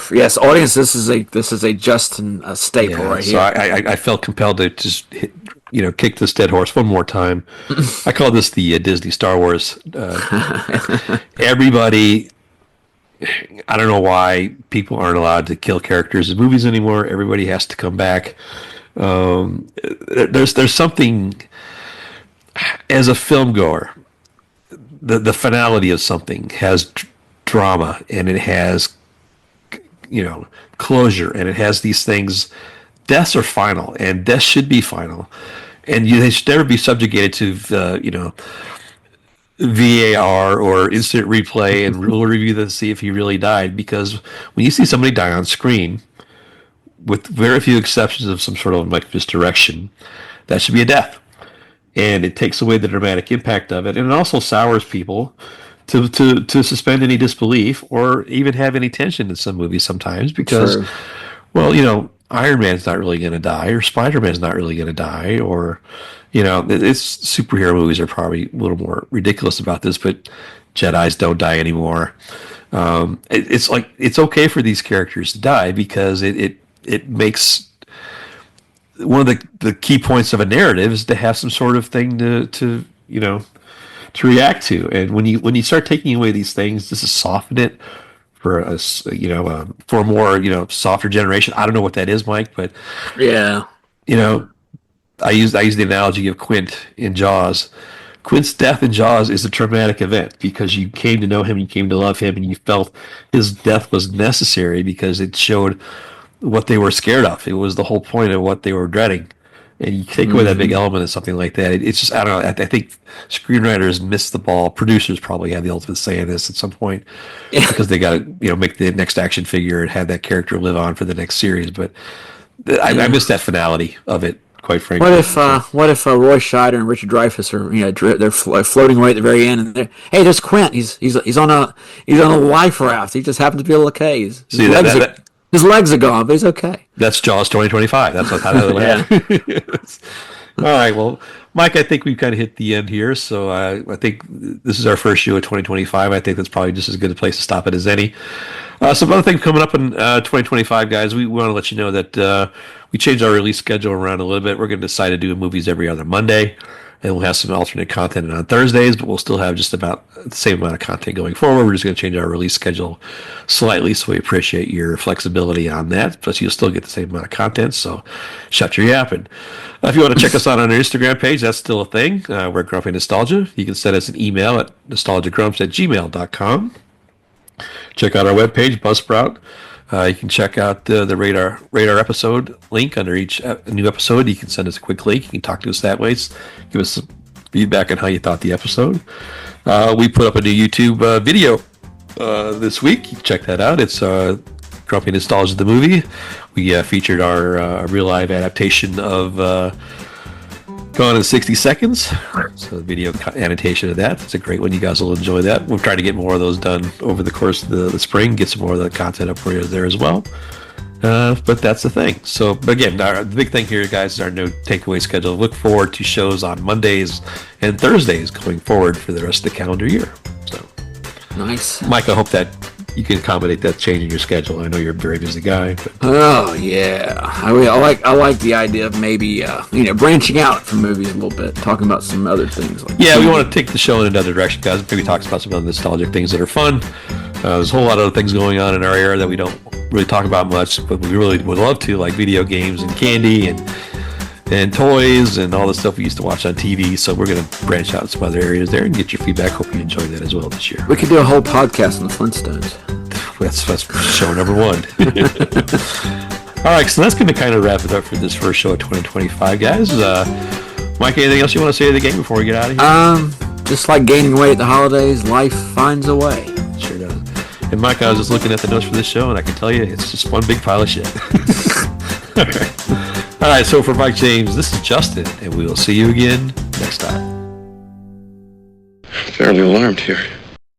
Yes, audience. This is a Justin staple right here. So I felt compelled to just kick this dead horse one more time. I call this the Disney Star Wars. Everybody, I don't know why people aren't allowed to kill characters in movies anymore. Everybody has to come back. There's something as a film goer. The finality of something has drama, and it has closure, and it has these things. Deaths are final, and deaths should be final, and they should never be subjugated to VAR or instant replay and we'll review to see if he really died, because when you see somebody die on screen, with very few exceptions of some sort of misdirection, that should be a death, and it takes away the dramatic impact of it, and it also sours people to suspend any disbelief or even have any tension in some movies sometimes, because, Iron Man's not really going to die, or Spider-Man's not really going to die, or, it's superhero movies are probably a little more ridiculous about this, but Jedis don't die anymore. It's like, it's okay for these characters to die because it makes one of the key points of a narrative is to have some sort of thing to react to. And when you start taking away these things, this is soften it for us, for a more, softer generation. I don't know what that is, Mike, but yeah, I use the analogy of Quint in Jaws. Quint's death in Jaws is a traumatic event because you came to know him, you came to love him, and you felt his death was necessary because it showed what they were scared of. It was the whole point of what they were dreading. And you take away that big element of something like that. It's just, I don't know. I think screenwriters missed the ball. Producers probably had the ultimate say in this at some point because they got to, make the next action figure and have that character live on for the next series. But I miss that finality of it, quite frankly. What if Roy Scheider and Richard Dreyfuss are they're floating away at the very end, and hey, there's Quint. He's on a life raft. He just happens to be okay. His legs are gone, but he's okay. That's Jaws 2025. That's how that happens. All right. Well, Mike, I think we've kind of hit the end here. So I think this is our first show of 2025. I think that's probably just as good a place to stop it as any. Some other things coming up in 2025, guys. We want to let you know that we changed our release schedule around a little bit. We're going to decide to do movies every other Monday. And we'll have some alternate content on Thursdays, but we'll still have just about the same amount of content going forward. We're just going to change our release schedule slightly, so we appreciate your flexibility on that. Plus, you'll still get the same amount of content, so shut your yapping. If you want to check us out on our Instagram page, that's still a thing. We're Grumpy Nostalgia. You can send us an email at nostalgiagrumps@gmail.com. Check out our webpage, Buzzsprout. You can check out the radar episode link under each new episode. You can send us a quick link. You can talk to us that way. Give us some feedback on how you thought the episode. We put up a new YouTube video this week. You can check that out. It's Grumpy Nostalgia the movie. We featured our real live adaptation of Gone in 60 Seconds. So the video annotation of that. It's a great one. You guys will enjoy that. We'll try to get more of those done over the course of the spring. Get some more of the content up for you there as well. But that's the thing. So again, the big thing here, guys, is our no takeaway schedule. Look forward to shows on Mondays and Thursdays going forward for the rest of the calendar year. So nice. Mike, I hope that you can accommodate that change in your schedule. I know you're a very busy guy. But. Oh yeah, I like the idea of maybe branching out from movies a little bit, talking about some other things. Like we want to take the show in another direction, guys. Maybe talk about some other nostalgic things that are fun. There's a whole lot of other things going on in our era that we don't really talk about much, but we really would love to, like video games and candy and toys and all the stuff we used to watch on TV. So we're going to branch out in some other areas there and get your feedback. Hope you enjoyed that as well this year. We could do a whole podcast on the Flintstones. That's show number one. All right, so that's going to kind of wrap it up for this first show of 2025, guys. Mike, anything else you want to say to the game before we get out of here? Just like gaining weight at the holidays, life finds a way. Sure does. And Mike, I was just looking at the notes for this show, and I can tell you it's just one big pile of shit. All right, so for Mike James, this is Justin, and we will see you again next time. Fairly alarmed here.